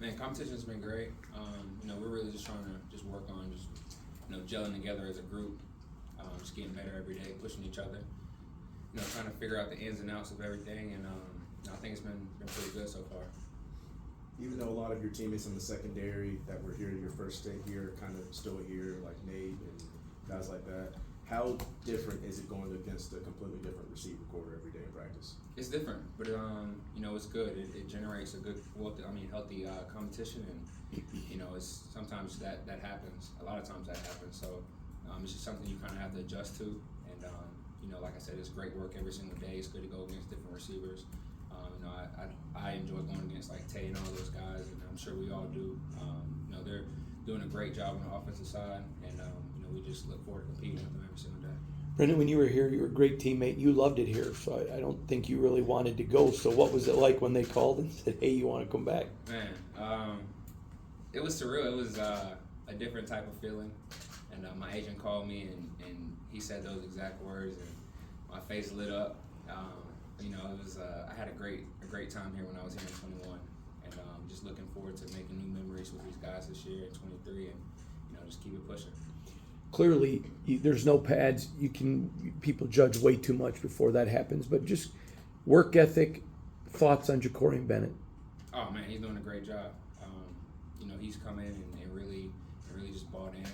Man, competition's been great. We're really just trying to just work on just gelling together as a group, just getting better every day, pushing each other. Trying to figure out the ins and outs of everything, and I think it's been pretty good so far. Even though a lot of your teammates in the secondary that were here your first stint here, kind of still here, like Nate and guys like that, how different is it going against a completely different receiver core every day in practice? It's different, but it's good. It generates a good, healthy competition, and it's sometimes that happens. A lot of times that happens. So it's just something you kind of have to adjust to, and like I said, it's great work every single day. It's good to go against different receivers. I enjoy going against like Tay and all those guys, and I'm sure we all do. They're doing a great job on the offensive side, and we just look forward to competing with them every single day. Brendan, when you were here, you were a great teammate. You loved it here, so I don't think you really wanted to go. So what was it like when they called and said, hey, you want to come back? Man, it was surreal. It was a different type of feeling. And my agent called me, and he said those exact words, and my face lit up. It was I had a great time here when I was here in 21, and just looking forward to making new memories with these guys this year in 23, and just keep it pushing. Clearly, there's no pads. People judge way too much before that happens. But just work ethic, thoughts on Ja'Cory Bennett. Oh man, he's doing a great job. He's come in and really just bought in,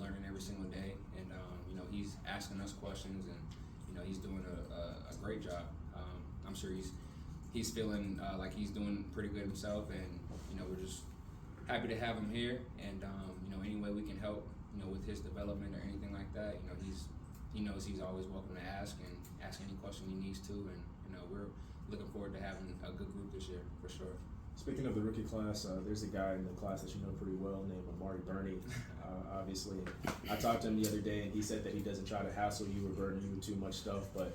learning every single day, and he's asking us questions, and he's doing a great job. I'm sure he's feeling like he's doing pretty good himself, and we're just happy to have him here, and any way we can help with his development or anything like that, he knows he's always welcome to ask any question he needs to, and we're looking forward to having a good group this year for sure. Speaking of the rookie class, there's a guy in the class that you know pretty well named Amari Burney. Obviously, I talked to him the other day, and he said that he doesn't try to hassle you or burden you with too much stuff. But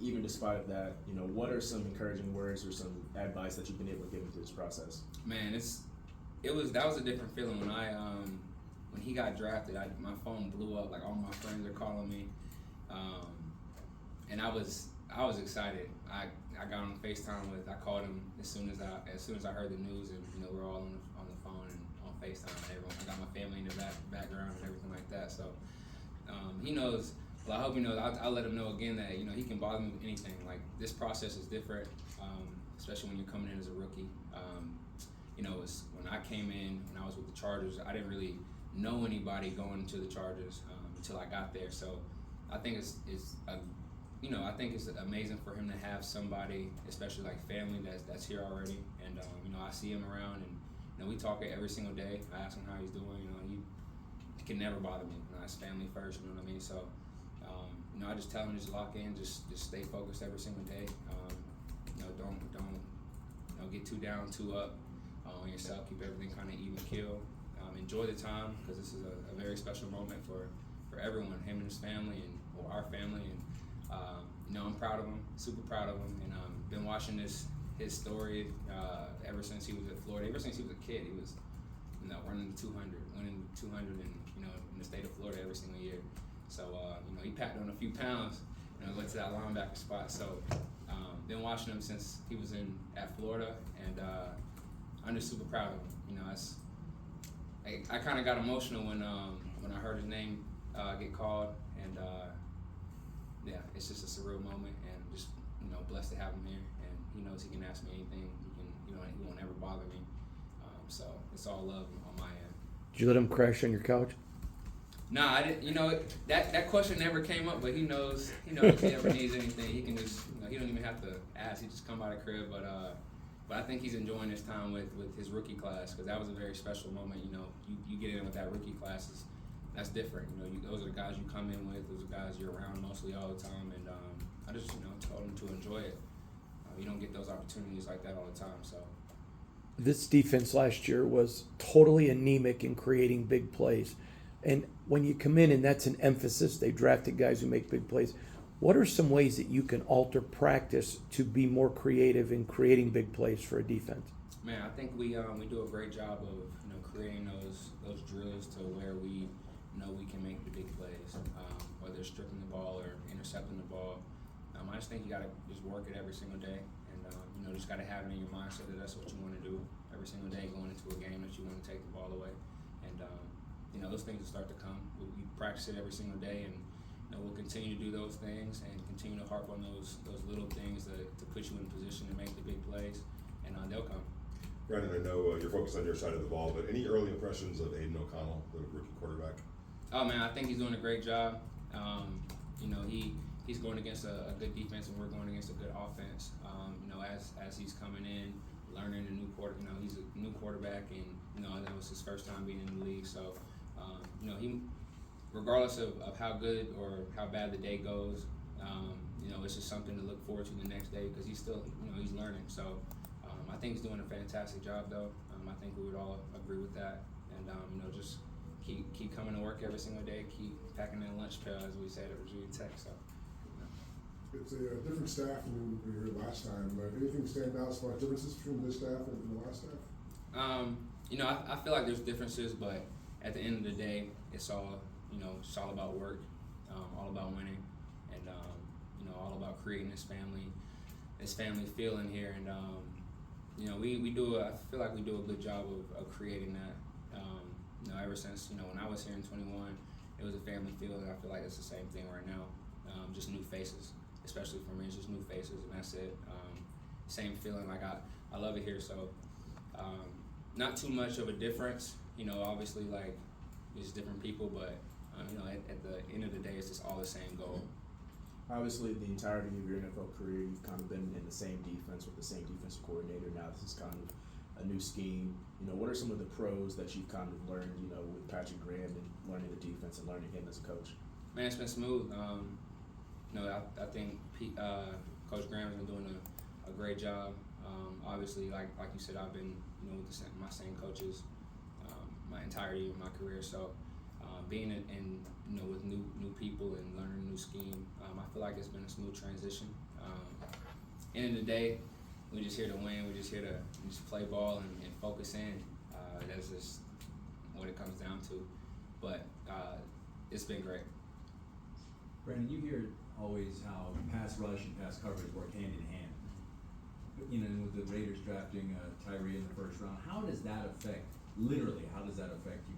even despite of that, what are some encouraging words or some advice that you've been able to give him through this process? Man, that was a different feeling when he got drafted. My phone blew up, like all my friends are calling me, and I was excited. I got on FaceTime I called him as soon as I heard the news, and we're all on the phone and on FaceTime, and everyone. I got my family in the background and everything like that. So he knows. Well, I hope he knows. I'll let him know again that he can bother me with anything. Like, this process is different, especially when you're coming in as a rookie. It's when I came in and I was with the Chargers, I didn't really know anybody going to the Chargers until I got there. So I think I think it's amazing for him to have somebody, especially like family, that's here already. And I see him around, and we talk every single day. I ask him how he's doing. He can never bother me. It's family first. You know what I mean? So I just tell him just lock in, just stay focused every single day. Don't get too down, too up on yourself. Keep everything kind of even keel. Enjoy the time, because this is a very special moment for everyone, him and his family, and our family. And I'm proud of him, super proud of him, and been watching his story ever since he was at Florida. Ever since he was a kid, he was running the 200, winning 200, and in the state of Florida every single year. So he packed on a few pounds, went to that linebacker spot. So been watching him since he was at Florida, and I'm just super proud of him. I kind of got emotional when I heard his name get called, and it's just a surreal moment, and just blessed to have him here, and he knows he can ask me anything. He won't ever bother me. So it's all love on my end. Did you let him crash on your couch? Nah, I didn't. That question never came up, but he knows. If he ever needs anything, he can just. He don't even have to ask. He just come by the crib. But I think he's enjoying his time with his rookie class, because that was a very special moment. You get in with that rookie class, that's different. Those are the guys you come in with. Those are guys you're around mostly all the time. And I just told him to enjoy it. You don't get those opportunities like that all the time. So. This defense last year was totally anemic in creating big plays. And when you come in and that's an emphasis, they drafted guys who make big plays. What are some ways that you can alter practice to be more creative in creating big plays for a defense? Man, I think we do a great job of creating those drills to where we we can make the big plays, whether it's stripping the ball or intercepting the ball. I just think you got to just work it every single day, and just got to have it in your mindset that that's what you want to do every every single day going into a game that you want to take the ball away. And those things will start to come. We practice it every single day, and we'll continue to do those things and continue to harp on those little things to put you in position to make the big plays, and they'll come. Brandon, I know you're focused on your side of the ball, but any early impressions of Aiden O'Connell, the rookie quarterback? Oh man, I think he's doing a great job. He's going against a good defense, and we're going against a good offense. As he's coming in, learning a new he's a new quarterback, and that was his first time being in the league. So, he, regardless of how good or how bad the day goes, it's just something to look forward to the next day because he's still, he's learning. So, I think he's doing a fantastic job, though. I think we would all agree with that, and just keep coming to work every single day, keep packing that lunch pail, as we said at Virginia Tech. So. It's a different staff than we heard last time, but anything stand out as far as differences between this staff and the last staff? I feel like there's differences, but at the end of the day, it's all about work, all about winning, and all about creating this family feeling here. And I feel like we do a good job of creating that. Ever since when I was here in 21, it was a family feel, and I feel like it's the same thing right now. Just new faces. Especially for me, it's just new faces, and that's it. Same feeling, like I love it here. So, not too much of a difference. Obviously, like it's different people, but at the end of the day, it's just all the same goal. Obviously, the entirety of your NFL career, you've kind of been in the same defense with the same defensive coordinator. Now this is kind of a new scheme. What are some of the pros that you've kind of learned, with Patrick Graham and learning the defense and learning him as a coach? Man, it's been smooth. I think Coach Graham's been doing a great job. Obviously, like you said, I've been with my same coaches my entirety of my career. So being in with new people and learning a new scheme, I feel like it's been a smooth transition. End of the day, we're just here to win. We're just here to just play ball and focus in. That's just what it comes down to. But it's been great. Brandon, you hear always how pass rush and pass coverage work hand in hand. With the Raiders drafting Tyree in the first round, how does that affect you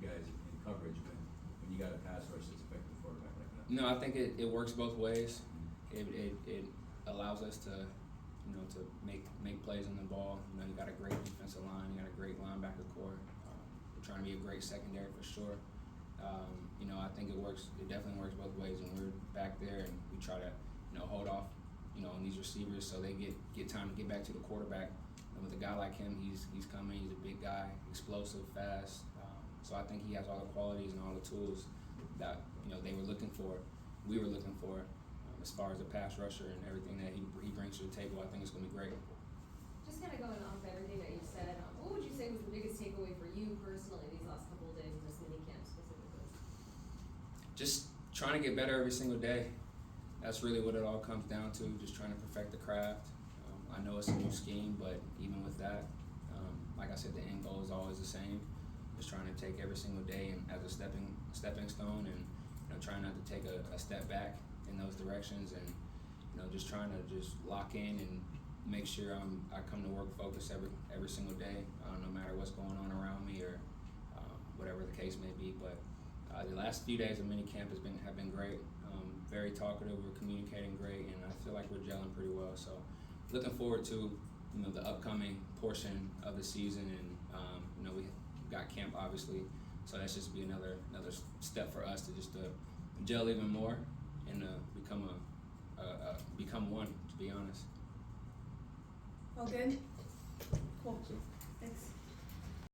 guys in coverage when you got a pass rush that's affecting the quarterback like that? No, I think it works both ways. It allows us to make plays on the ball. You got a great defensive line, you got a great linebacker core. We're trying to be a great secondary for sure. I think it definitely works both ways, and we're back there and we try to, hold off, on these receivers so they get time to get back to the quarterback. And with a guy like him, he's coming, he's a big guy, explosive, fast. So I think he has all the qualities and all the tools that, we were looking for, as far as a pass rusher and everything that he brings to the table. I think it's going to be great. Just kind of going off everything that you said, what would you say was the biggest takeaway for you personally these last couple of days in this mini camp specifically? Just trying to get better every single day. That's really what it all comes down to, just trying to perfect the craft. I know it's a new scheme, but even with that, like I said, the end goal is always the same. Just trying to take every single day and as a stepping stone, and trying not to take a step back in those directions, and just trying to just lock in and make sure I come to work focused every single day, no matter what's going on around me or whatever the case may be. But the last few days of mini camp have been great. Very talkative. We're communicating great, and I feel like we're gelling pretty well. So looking forward to the upcoming portion of the season, and we got camp obviously, so that's just be another step for us to gel even more and become one, to be honest. All good.